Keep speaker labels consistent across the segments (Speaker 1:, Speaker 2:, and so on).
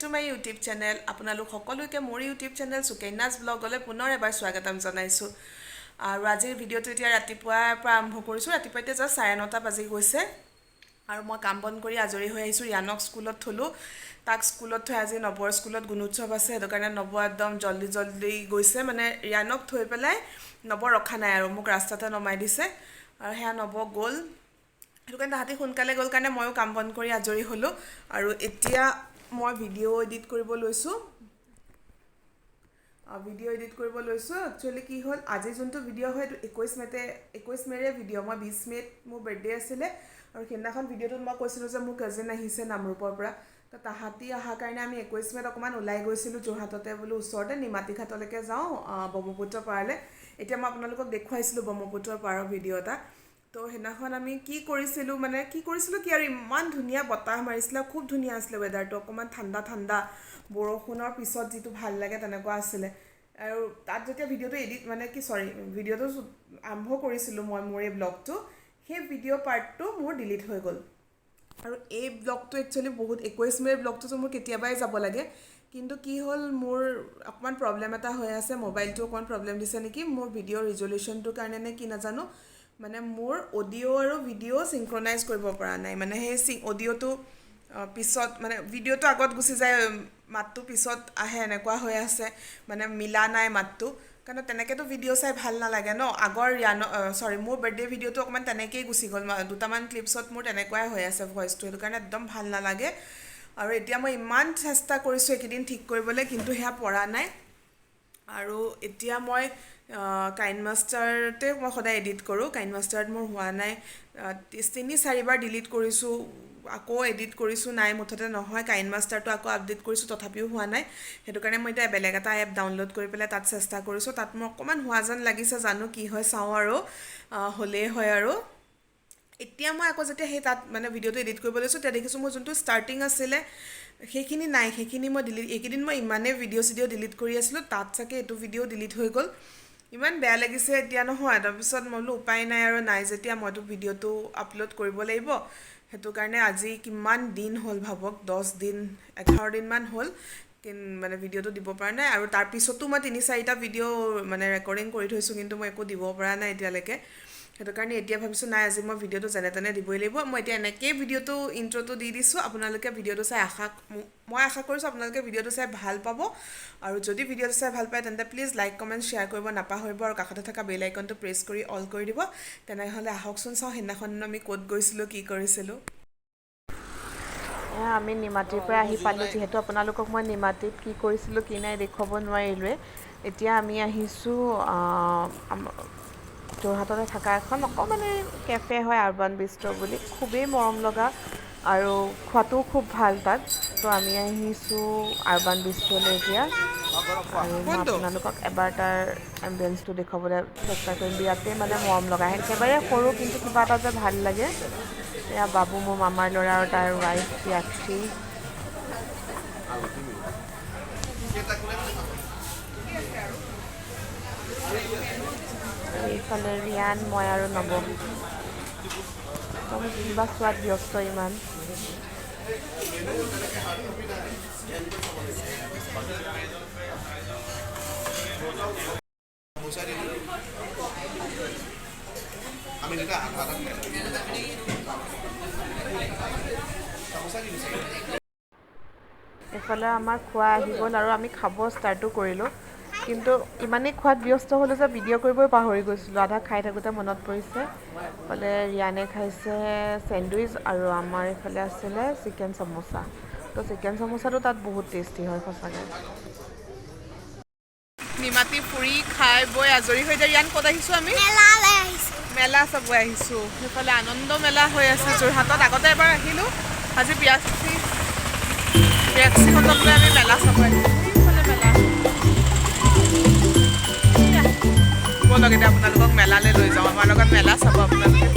Speaker 1: to my YouTube channel. আপোনালোক সকলোকে মোৰ YouTube channel সুকন্যাস ব্লগলৈ পুনৰ এবাৰ স্বাগতম জনাইছো। আৰু আজিৰ ভিডিঅটো এতিয়া ৰাতিপুৱাৰ পৰা আৰম্ভ কৰিছো। ৰাতিপুৱা এতিয়া জাষ্ট 9:30 বাজি গৈছে। আৰু মই কাম বন কৰি আজৰি হৈ আহিছো। ইয়ানক স্কুলত থলো। তাক স্কুলত থৈ আজি নবৰ স্কুলত গুণোৎসৱ আছে। সেইটো কাৰণে নব একদম জলদি গৈছে। মানে ইয়ানক থৈ পেলাই নবৰ ৰখা নাই আৰু মোক ৰাস্তাতে নমাই দিছে। আৰু হেয়া নব গ'ল। সেইটো কাৰণে তাহাঁতি সোনকালে গ'ল কাৰণে ময়ো কাম বন কৰি আজৰি হ'লো। আৰু এতিয়া মই ভিডিঅ' এডিট কৰিব লৈছোঁ। একচুৱেলি কি হ'ল আজি যোনটো ভিডিঅ' হয় এইটো 21 মেৰে ভিডিঅ'। মই 20 মেত মোৰ বাৰ্থডে আছিলে। আৰু সেইদিনাখন ভিডিঅ'টোত মই কৈছিলোঁ যে মোৰ কাজিন আহিছে নামৰূপৰ পৰা। তো তাহাঁতি অহাৰ কাৰণে আমি 21 মেত অকণমান ওলাই গৈছিলোঁ যোৰহাটতে বোলো ওচৰতে নিমাতী ঘাটলৈকে যাওঁ ব্ৰহ্মপুত্ৰ পাৰলৈ। এতিয়া মই আপোনালোকক দেখুৱাইছিলোঁ ব্ৰহ্মপুত্ৰ পাৰৰ ভিডিঅ' এটা। তো সেইদিনাখন আমি কি কৰিছিলোঁ কি আৰু ইমান ধুনীয়া বতাহ মাৰিছিলে। খুব ধুনীয়া আছিলে ৱেডাৰটো। অকণমান ঠাণ্ডা বৰষুণৰ পিছত যিটো ভাল লাগে তেনেকুৱা আছিলে। আৰু তাত যেতিয়া ভিডিঅ'টো ভিডিঅ'টো আৰম্ভ কৰিছিলোঁ মোৰ এই ব্লগটো, সেই ভিডিঅ' পাৰ্টটো মোৰ ডিলিট হৈ গ'ল। আৰু এই ব্লগটো একচুৱেলি 21 মেৰ ব্লগটোতো মোৰ কেতিয়াবাই যাব লাগে। কিন্তু কি হ'ল মোৰ অকণমান প্ৰব্লেম এটা হৈ আছে। মোবাইলটো অকণমান প্ৰব্লেম দিছে নেকি, মোৰ ভিডিঅ' ৰিজলিউশ্যনটোৰ কাৰণে নে কি নাজানো। মানে মোৰ অডিঅ' আৰু ভিডিঅ' চিংক্ৰনাইজ কৰিব পৰা নাই। মানে সেই অডিঅ'টো পিছত মানে ভিডিঅ'টো আগত গুচি যায়, মাতটো পিছত আহে, এনেকুৱা হৈ আছে। মানে মিলা নাই মাতটো। কাৰণ তেনেকৈতো ভিডিঅ' চাই ভাল নালাগে ন। আগৰ মোৰ বাৰ্থডে ভিডিঅ'টো অকণমান তেনেকৈয়ে গুচি গ'ল। দুটামান ক্লিপছত মোৰ তেনেকুৱাই হৈ আছে ভইচটো। সেইটো কাৰণে একদম ভাল নালাগে। আৰু এতিয়া মই ইমান চেষ্টা কৰিছোঁ এইকেইদিন ঠিক কৰিবলৈ, কিন্তু সেয়া পৰা নাই। আৰু এতিয়া মই কাইনমাষ্টাৰতে মই সদায় এডিট কৰোঁ। কাইনমাষ্টাৰত মোৰ হোৱা নাই। 3-4 ডিলিট কৰিছোঁ, আকৌ এডিট কৰিছোঁ, নাই মুঠতে নহয়। কাইনমাষ্টাৰটো আকৌ আপডেট কৰিছোঁ, তথাপিও হোৱা নাই। সেইটো কাৰণে মই এতিয়া বেলেগ এটা এপ ডাউনলোড কৰি পেলাই তাত চেষ্টা কৰিছোঁ। তাত মোৰ অকণমান হোৱা যেন লাগিছে, জানো কি হয় চাওঁ আৰু হ'লেই হয়। আৰু এতিয়া মই আকৌ যেতিয়া সেই তাত মানে ভিডিঅ'টো এডিট কৰিব লৈছোঁ, তেতিয়া দেখিছোঁ মোৰ যোনটো ষ্টাৰ্টিং আছিলে সেইখিনি নাই। সেইখিনি মই এইকেইদিন মই ইমানেই ভিডিঅ' ডিলিট কৰি আছিলোঁ, তাত চাগে এইটো ভিডিঅ' ডিলিট হৈ গ'ল। ইমান বেয়া লাগিছে এতিয়া নহয়। তাৰপিছত মই বোলো উপায় নাই, আৰু নাই যেতিয়া মইতো ভিডিঅ'টো আপলোড কৰিব লাগিব। সেইটো কাৰণে আজি কিমান দিন হ'ল ভাবক, 11 দিনমান হ'ল মানে ভিডিঅ'টো দিব পৰা নাই। আৰু তাৰপিছতো মই 3-4টা ভিডিঅ' মানে ৰেকৰ্ডিং কৰি থৈছোঁ, কিন্তু মই একো দিব পৰা নাই এতিয়ালৈকে। সেইটো কাৰণে এতিয়া ভাবিছোঁ নাই, আজি মই ভিডিঅ'টো যেনে তেনে দিবই লাগিব। মই এতিয়া এনেকৈয়ে ভিডিঅ'টো ইণ্ট্ৰ'টো দি দিছোঁ। আপোনালোকে ভিডিঅ'টো চাই মই আশা কৰিছোঁ আপোনালোকে ভিডিঅ'টো চাই ভাল পাব। আৰু যদি ভিডিঅ'টো চাই ভাল পায় তেন্তে প্লিজ লাইক কমেণ্ট শ্বেয়াৰ কৰিব নাপাহৰিব। আৰু কাষতে থকা বেল আইকনটো প্ৰেছ কৰি অল কৰি দিব। তেনেহ'লে আহকচোন চাওঁ সেইদিনাখন আমি ক'ত গৈছিলোঁ, কি কৰিছিলোঁ। আমি নিমাতীৰ পৰা আহি পালোঁ। যিহেতু আপোনালোকক মই নিমাতীত কি কৰিছিলোঁ কি নাই দেখুৱাব নোৱাৰিলোৱে। এতিয়া আমি আহিছোঁ যোৰহাটতে থকা এখন অকণমানি কেফে হয়, আৰবান বিষ্ট্ৰ বুলি। খুবেই মৰম লগা আৰু খোৱাটোও খুব ভাল তাত। তো আমি আহিছোঁ আৰবান বিষ্ট্ৰলৈ এতিয়া। আৰু মই আপোনালোকক এবাৰ তাৰ এম্বিয়েঞ্চটো দেখুৱাবলৈ চেষ্টা কৰিম। বিৰাটেই মানে মৰম লগা। একেবাৰে সৰু, কিন্তু কিবা এটা যে ভাল লাগে। এয়া বাবু, মোৰ মামাৰ ল'ৰা, আৰু তাৰ ৱাইফ প্ৰিয়াক্ষী। এইফালে ৰিয়ান, মই আৰু নব। একদম কিবা চোৱাত ব্যস্ত ইমান। এইফালে আমাৰ খোৱা আহি গ'ল আৰু আমি খাব ষ্টাৰ্টো কৰিলোঁ। কিন্তু ইমানেই খোৱাত ব্যস্ত হ'লোঁ যে ভিডিঅ' কৰিবই পাহৰি গৈছিলোঁ। আধা খাই থাকোঁতে মনত পৰিছে। এইফালে ৰিয়ানে খাইছে চেণ্ডউইচ, আৰু আমাৰ এইফালে আছিলে চিকেন চামোচা। তো চিকেন চামোচাটো তাত বহুত টেষ্টি হয় সঁচাকৈ। নিমাতী ফুৰি খাই বৈ আজৰি হৈ যায়। ৰিয়ান ক'ত আহিছোঁ আমি? মেলা চাব আহিছোঁ। সেইফালে আনন্দ মেলা হৈ আছে যোৰহাটত। আগতে এবাৰ আহিলোঁ। আজি প্ৰিয়াক্ষীহঁতক লৈ আমি মেলা চাব আহিছোঁ। সেইফালে মেলা। ব'লক এতিয়া আপোনালোকক মেলালৈ লৈ যাওঁ। আমাৰ লগত মেলা চাব আপোনালোকে।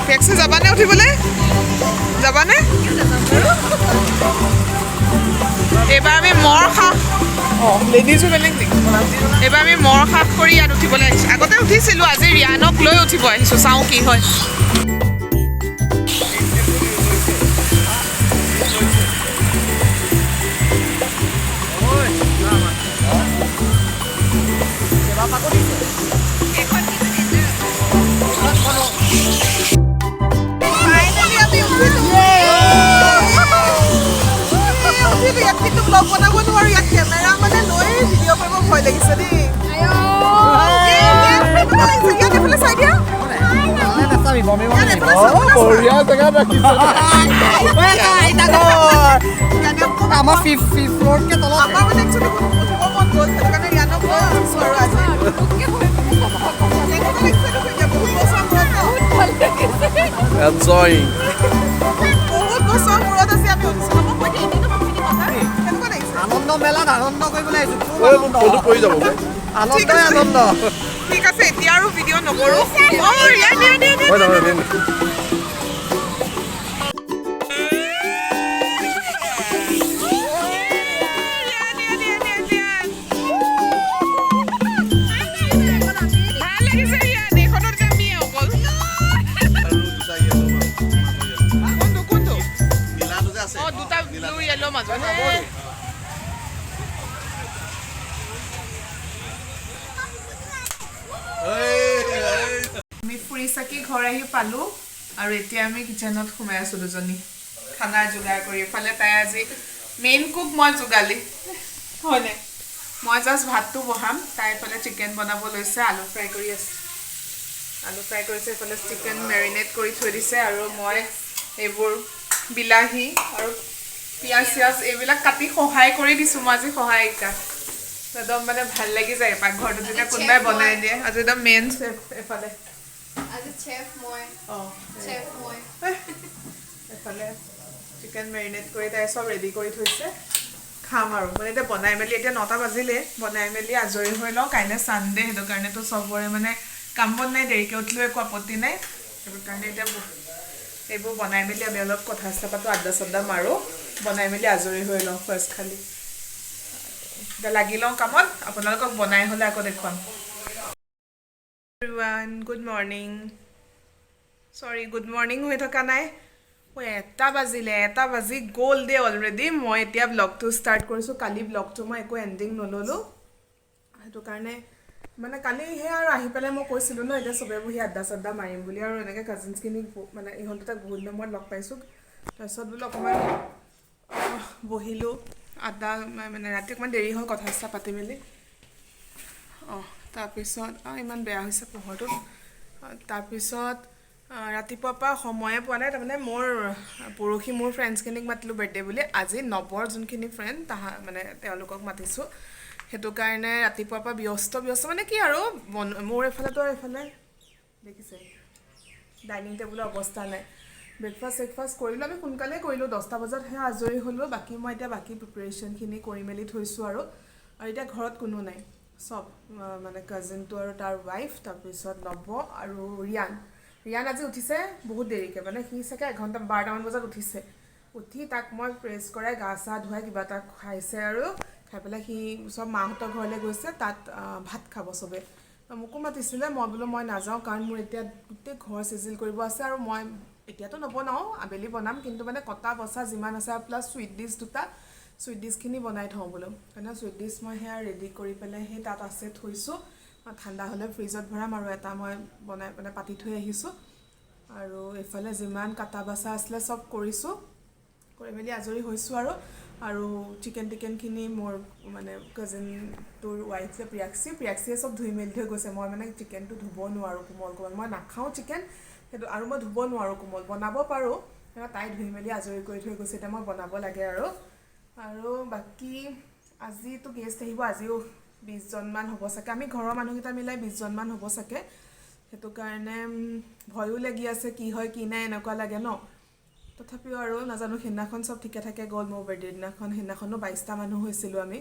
Speaker 1: টেক্সি যাবানে উঠিবলৈ? যাবানে এইবাৰ আমি মৰ খাওঁ লেডিজো বেলেগ নেকি এইবাৰ আমি মৰ খাস কৰি ইয়াত উঠিবলৈ আহিছোঁ আগতে উঠিছিলোঁ আজি ৰিয়ানক লৈ উঠিব আহিছোঁ চাওঁ কি হয় বনাব নোৱাৰো ইয়াত কেমেৰা মানে লৈ ভিডিঅ' কৰিব ভয় লাগিছে দেই
Speaker 2: আমাৰ ফিফ্থ ফ্ল'ৰতকৈ তলত
Speaker 1: আমাৰ মানে একচুৱেলি উঠিব মন গ'ল সেইটো কাৰণে ৰিয়ানক লৈ আহিছোঁ আৰু আজি বহুত বছৰ মূৰত আছে আমি উঠিছোঁ
Speaker 2: আনন্দ মেলাত আনন্দ কৰিবলৈ আহিছোঁ আনন্দই আনন্দ
Speaker 1: ঠিক আছে এতিয়া আৰু ভিডিঅ' নকৰোঁ আমি ফুৰি চাকি ঘৰ আহি পালোঁ আৰু এতিয়া আমি কিচেনত সোমাই আছোঁ দুজনী খানা যোগাৰ কৰি এফালে তাই আজি মেইন কুক মই যোগালি হয়নে মই জাষ্ট ভাতটো বহাম তাই এফালে চিকেন বনাব লৈছে আলু ফ্ৰাই কৰি আছে আলু ফ্ৰাই কৰিছে এফালে চিকেন মেৰিনেট কৰি থৈ দিছে আৰু মই এইবোৰ বিলাহী আৰু পিঁয়াজ চিয়াজ এইবিলাক কাটি সহায় কৰি দিছোঁ মই আজি সহায়িকা একদম মানে ভাল লাগি যায় পাকঘৰটো যেতিয়া কোনোবাই বনাই দিয়ে আজি একদম মেইন চেফ এফালে এফালে চিকেন মেৰিনেট কৰি তাই চব ৰেডি কৰি থৈছে খাম আৰু মানে এতিয়া বনাই মেলি এতিয়া 9টা বাজিলে বনাই মেলি আজৰি হৈ লওঁ কাইলৈ ছানডে সেইটো কাৰণেতো চবৰে মানে কাম বন নাই দেৰিকৈ উঠিলেও একো আপত্তি নাই সেইটো কাৰণে এতিয়া এইবোৰ বনাই মেলি আমি অলপ কথা চথা আড্ডা চাড্ডা মাৰোঁ বনাই মেলি আজৰি হৈ লওঁ ফাৰ্ষ্ট খালি এতিয়া লাগি লওঁ কামত আপোনালোকক বনাই হ'লে আকৌ দেখুৱাম এভৰিৱান গুড মৰ্ণিং চৰি গুড মৰ্ণিং হৈ থকা নাই এটা বাজি গ'ল দে অলৰেডি মই এতিয়া ব্লগটো ষ্টাৰ্ট কৰিছোঁ কালি ব্লগটো মই একো এণ্ডিং নল'লোঁ সেইটো কাৰণে মানে কালি সেয়া আৰু আহি পেলাই মই কৈছিলোঁ ন এতিয়া চবে বহি আড্ডা চাড্ডা মাৰিম বুলি আৰু এনেকৈ কাজিনছখিনিক মানে ইহঁত তাক বহুত দিনৰ মূৰত লগ পাইছোঁ তাৰপিছত বোলো অকণমান বহিলোঁ আড্ডা মানে ৰাতি অকণমান দেৰি হ'ল কথা চথা পাতি মেলি তাৰপিছত ইমান বেয়া হৈছে পোহৰটো তাৰপিছত ৰাতিপুৱাৰ পৰা সময়ে পোৱা নাই তাৰমানে মোৰ পৰহি মোৰ ফ্ৰেণ্ডছখিনিক মাতিলোঁ বাৰ্থডে বুলি আজি নৱৰ যোনখিনি ফ্ৰেণ্ড মানে তেওঁলোকক মাতিছোঁ সেইটো কাৰণে ৰাতিপুৱাৰ পৰা ব্যস্ত মানে কি আৰু মোৰ এইফালেতো এইফালে দেখিছে ডাইনিং টেবুলৰ অৱস্থা নাই ব্ৰেকফাষ্ট কৰিলোঁ আমি সোনকালে কৰিলোঁ 10টা বজাতহে আজৰি হ'লোঁ বাকী মই এতিয়া বাকী প্ৰিপেৰেশ্যনখিনি কৰি মেলি থৈছোঁ আৰু এতিয়া ঘৰত কোনো নাই চব মানে কাজিনটো আৰু তাৰ ৱাইফ তাৰপিছত নৱ আৰু ৰিয়ান আজি উঠিছে বহুত দেৰিকৈ মানে সি চাগে 12টামান বজাত উঠিছে উঠি তাক মই প্ৰেছ কৰাই গা চা ধুৱাই কিবা এটা খাইছে আৰু খাই পেলাই সি চব মাহঁতৰ ঘৰলৈ গৈছে তাত ভাত খাব চবে মোকো মাতিছিলে মই বোলো মই নাযাওঁ কাৰণ মোৰ এতিয়া গোটেই ঘৰ চিজিল কৰিব আছে আৰু মই এতিয়াতো নবনাওঁ আবেলি বনাম কিন্তু মানে কটা বচা যিমান আছে আৰু প্লাছ চুইট ডিছখিনি বনাই থওঁ বোলো কাৰণে চুইট ডিছ মই সেয়া ৰেডি কৰি পেলাই সেই তাত আছে থৈছোঁ ঠাণ্ডা হ'লে ফ্ৰিজত ভৰাম আৰু এটা মই বনাই পেলাই পাতি থৈ আহিছোঁ আৰু এইফালে যিমান কাটা বাচা আছিলে চব কৰিছোঁ কৰি মেলি আজৰি হৈছোঁ আৰু চিকেনখিনি মোৰ মানে কাজিনটোৰ ৱাইফ যে প্ৰিয়াক্ষীয়ে চব ধুই মেলি থৈ গৈছে মই মানে চিকেনটো ধুব নোৱাৰোঁ কোমল মই নাখাওঁ চিকেন সেইটো আৰু মই ধুব নোৱাৰোঁ কোমল বনাব পাৰোঁ তাই ধুই মেলি আজৰি কৰি থৈ গৈছে এতিয়া মই বনাব লাগে আৰু বাকী আজিতো গেষ্ট আহিব আজিও 20জনমান হ'ব চাগে আমি ঘৰৰ মানুহকেইটা মিলাই 20জনমান হ'ব চাগে সেইটো কাৰণে ভয়ো লাগি আছে কি হয় কি নাই এনেকুৱা লাগে ন তথাপিও আৰু নাজানো সেইদিনাখন চব ঠিকে থাকে গ'ল মোৰ বাৰ্থডে দিনাখন সেইদিনাখনো 22টা মানুহ হৈছিলোঁ আমি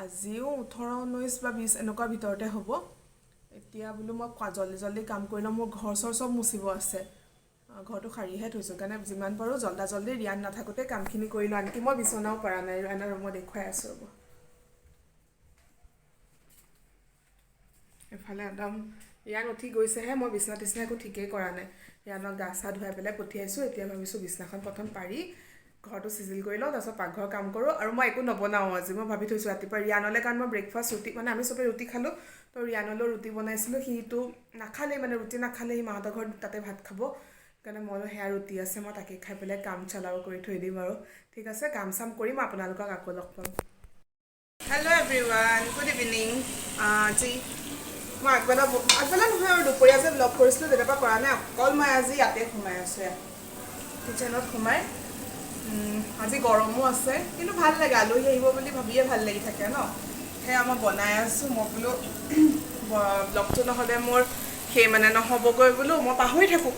Speaker 1: আজিও 18, 19 বা 20 এনেকুৱা ভিতৰতে হ'ব এতিয়া বোলো মই জল্দি কাম কৰি লওঁ মোৰ ঘৰ চৰ চব মুচিব আছে ঘৰটো সাৰিহে থৈছোঁ কাৰণে যিমান পাৰোঁ জল্দি ৰিয়ান নাথাকোঁতে কামখিনি কৰি লওঁ আনকি মই বিচনাও পৰা নাই ৰিয়ানৰ ৰুমত দেখুৱাই আছোঁ ৰ'ব এফালে একদম ৰিয়ান উঠি গৈছেহে মই বিচনা তিচনা একো ঠিকেই কৰা নাই ৰিয়ানক গা চা ধুৱাই পেলাই পঠিয়াইছোঁ এতিয়া ভাবিছোঁ বিচনাখন প্ৰথম পাৰি ঘৰটো চিজিল কৰি লওঁ তাৰপিছত পাকঘৰ কাম কৰোঁ আৰু মই একো নবনাওঁ আজি মই ভাবি থৈছোঁ ৰাতিপুৱা ৰিয়ানলৈ কাৰণ মই ব্ৰেকফাষ্ট ৰুটি মানে আমি চবেই ৰুটি খালোঁ তো ৰিয়ানলৈও ৰুটি বনাইছিলোঁ সিটো নাখালেই মানে ৰুটি নাখালেই সি মাহঁতৰ ঘৰত তাতে ভাত খাব সেইকাৰণে মইও সেয়া ৰুটি আছে মই তাকে খাই পেলাই কাম চালাও কৰি থৈ দিম আৰু ঠিক আছে কাম চাম কৰিম আপোনালোকক আকৌ লগ পাম হেল্ল' এভৰিৱান গুড ইভিনিং আজি মই আগবেলা নহয় আৰু দুপৰীয়া যে ব্লগ কৰিছিলোঁ তেতিয়াৰ পৰা কৰা নাই অকল মই আজি ইয়াতে সোমাই আছোঁ কিচেনত সোমাই আজি গৰমো আছে কিন্তু ভাল লাগে আলহী আহিব বুলি ভাবিয়ে ভাল লাগি থাকে ন সেয়া মই বনাই আছোঁ মই বোলো ব্লগটো নহ'লে মোৰ সেই মানে নহ'বগৈ বোলো মই পাহৰি থাকোঁ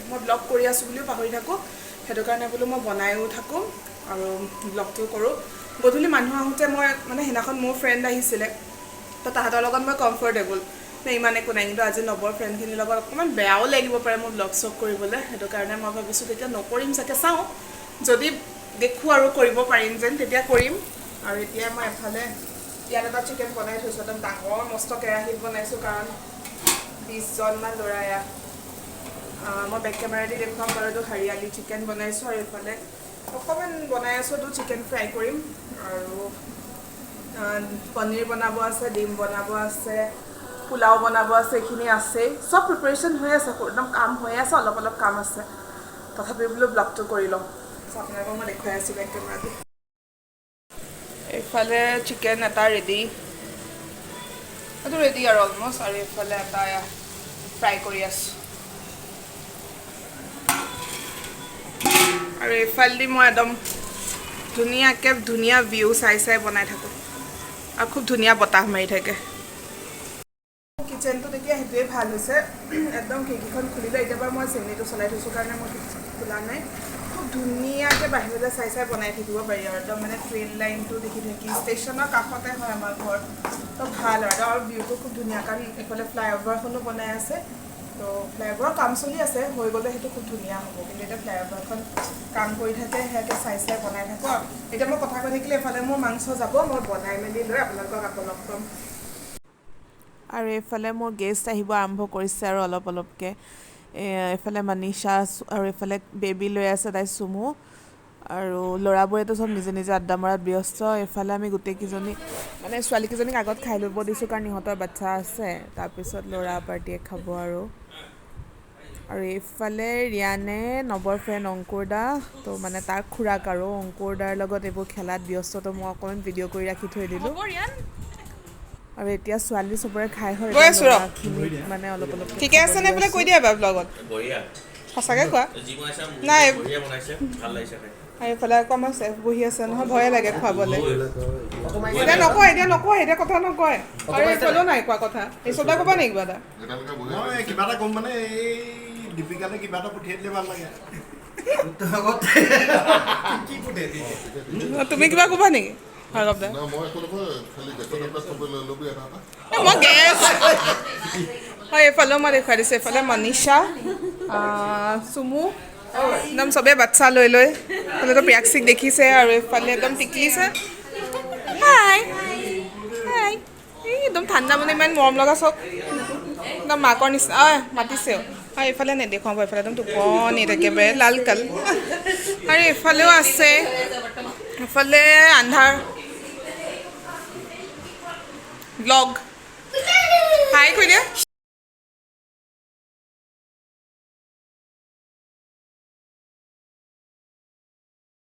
Speaker 1: মই ব্লগ কৰি আছোঁ বুলিও পাহৰি থাকোঁ সেইটো কাৰণে বোলো মই বনায়ো থাকোঁ আৰু ব্লগটো কৰোঁ গধূলি মানুহ আহোঁতে মই মানে সেইদিনাখন মোৰ ফ্ৰেণ্ড আহিছিলে তো তাহাঁতৰ লগত মই কমফৰ্টেবল ইমান একো নাই কিন্তু আজি নৱৰ ফ্ৰেণ্ডখিনিৰ লগত অকণমান বেয়াও লাগিব পাৰে মোৰ ব্লগ চগ কৰিবলৈ সেইটো কাৰণে মই ভাবিছোঁ তেতিয়া নকৰিম চাগে চাওঁ যদি দেখোঁ আৰু কৰিব পাৰিম যেন তেতিয়া কৰিম আৰু এতিয়া মই এফালে ইয়াত এটা চিকেন বনাই থৈছোঁ একদম ডাঙৰ মস্ত কেৰাহীত বনাইছোঁ কাৰণ 20জনমান ল'ৰা ইয়াত মই বেক কেমেৰা দি দেখুৱাম বাৰু এইটো হাৰিয়ালি চিকেন বনাইছোঁ আৰু এইফালে অকণমান বনাই আছোঁ এইটো চিকেন ফ্ৰাই কৰিম আৰু পনীৰ বনাব আছে ডিম বনাব আছে পোলাও বনাব আছে এইখিনি আছেই চব প্ৰিপাৰেশ্যন হৈ আছে একদম কাম হৈ আছে অলপ অলপ কাম আছে তথাপি বোলো ব্লগটো কৰি লওঁ আপোনালোকক মই দেখুৱাই আছোঁ বেক কেমেৰাটো এইফালে চিকেন এটা ৰেডি এইটো ৰেডি আৰু অলমষ্ট আৰু এইফালে এটা ফ্ৰাই কৰি আছোঁ আৰু এইফালেদি মই একদম ধুনীয়া ভিউ চাই বনাই থাকোঁ আৰু খুব ধুনীয়া বতাহ মাৰি থাকে কিচেনটো তেতিয়া সেইটোৱে ভাল হৈছে একদম খিৰিকীখন খুলিলে এতিয়া বাৰু মই চেনিটো চলাই থৈছোঁ কাৰণে মই খোলা নাই খুব ধুনীয়াকৈ বাহিৰলৈ চাই বনাই থাকিব পাৰি আৰু একদম মানে ট্ৰেইন লাইনটো দেখি থাকি ষ্টেচনৰ কাষতে হয় আমাৰ ঘৰ তো ভাল আৰু ভিউটো খুব ধুনীয়া কাৰণ এইফালে ফ্লাইঅভাৰখনো বনাই আছে তো ফ্লাইঅভাৰৰ কাম চলি আছে হৈ গ'লে সেইটো খুব ধুনীয়া হ'ব কিন্তু এতিয়া ফ্লাইঅভাৰখন কাম কৰি থাকে সেয়াকৈ চাই বনাই থাকোঁ আৰু এতিয়া মই কথা কৈ থাকিলে এফালে মোৰ মাংস যাব মই বনাই মেলি লৈ আপোনালোকক আকৌ লগ পাম আৰু এইফালে মোৰ গেষ্ট আহিব আৰম্ভ কৰিছে আৰু অলপকৈ এইফালে মনীষা আৰু এইফালে বেবী লৈ আছে তাই চুমু আৰু ল'ৰাবোৰেতো চব নিজে নিজে আড্ডা মৰাত ব্যস্ত এইফালে আমি গোটেইকেইজনী মানে ছোৱালীকেইজনীক আগত খাই ল'ব দিছোঁ কাৰণ ইহঁতৰ বাচ্ছা আছে তাৰপিছত ল'ৰা পাৰ্টীয়ে খাব আৰু এইফালে ৰিয়ানে নৱৰ ফ্ৰেণ্ড অংকুৰ দা তো মানে তাৰ খুৰাক আৰু অংকুৰ দাৰ লগত এইবোৰ খেলাত ব্যস্ত তো মই অকণমান ভিডিঅ' কৰি ৰাখি থৈ দিলোঁ আৰু এতিয়া ছোৱালী চবৰে খাই হৈ মানে অলপ ঠিকে আছে নে বোলে কৈ দিয়া বাৰু ব্লগত সঁচাকৈ কোৱা নাই আৰু এইফালে আকৌ আমাৰ চেফ বহি আছে নহয় ভয়ে লাগে খুৱাবলৈ এতিয়া নকয় এতিয়া কথা নকয় আৰু এইফালেও নাই কোৱা কথা এই চবটা ক'বা নেকি কিবা এটা
Speaker 2: কিবা এটা ক'ম মানে এই দীপিকালে কিবা এটা পঠিয়াই দিলে ভাল লাগে
Speaker 1: তুমি কিবা ক'বা নেকি হয় এইফালেও মই দেখুৱাই দিছোঁ এইফালে মনীষা চুমু একদম চবেই বাচ্ছা লৈ এইফালেতো প্ৰিয়াক্ষীক দেখিছে আৰু এইফালে একদম টিকলিছে হাই এই একদম ঠাণ্ডা মানে ইমান মৰম লগা চব একদম মাকৰ নিচিনা মাতিছেও আৰু এইফালে নেদেখুৱাব এইফালে একদম টোপনি একেবাৰে লাল কাল আৰু এইফালেও আছে এইফালে আন্ধাৰ ব্লগ হাই কৈ দিয়া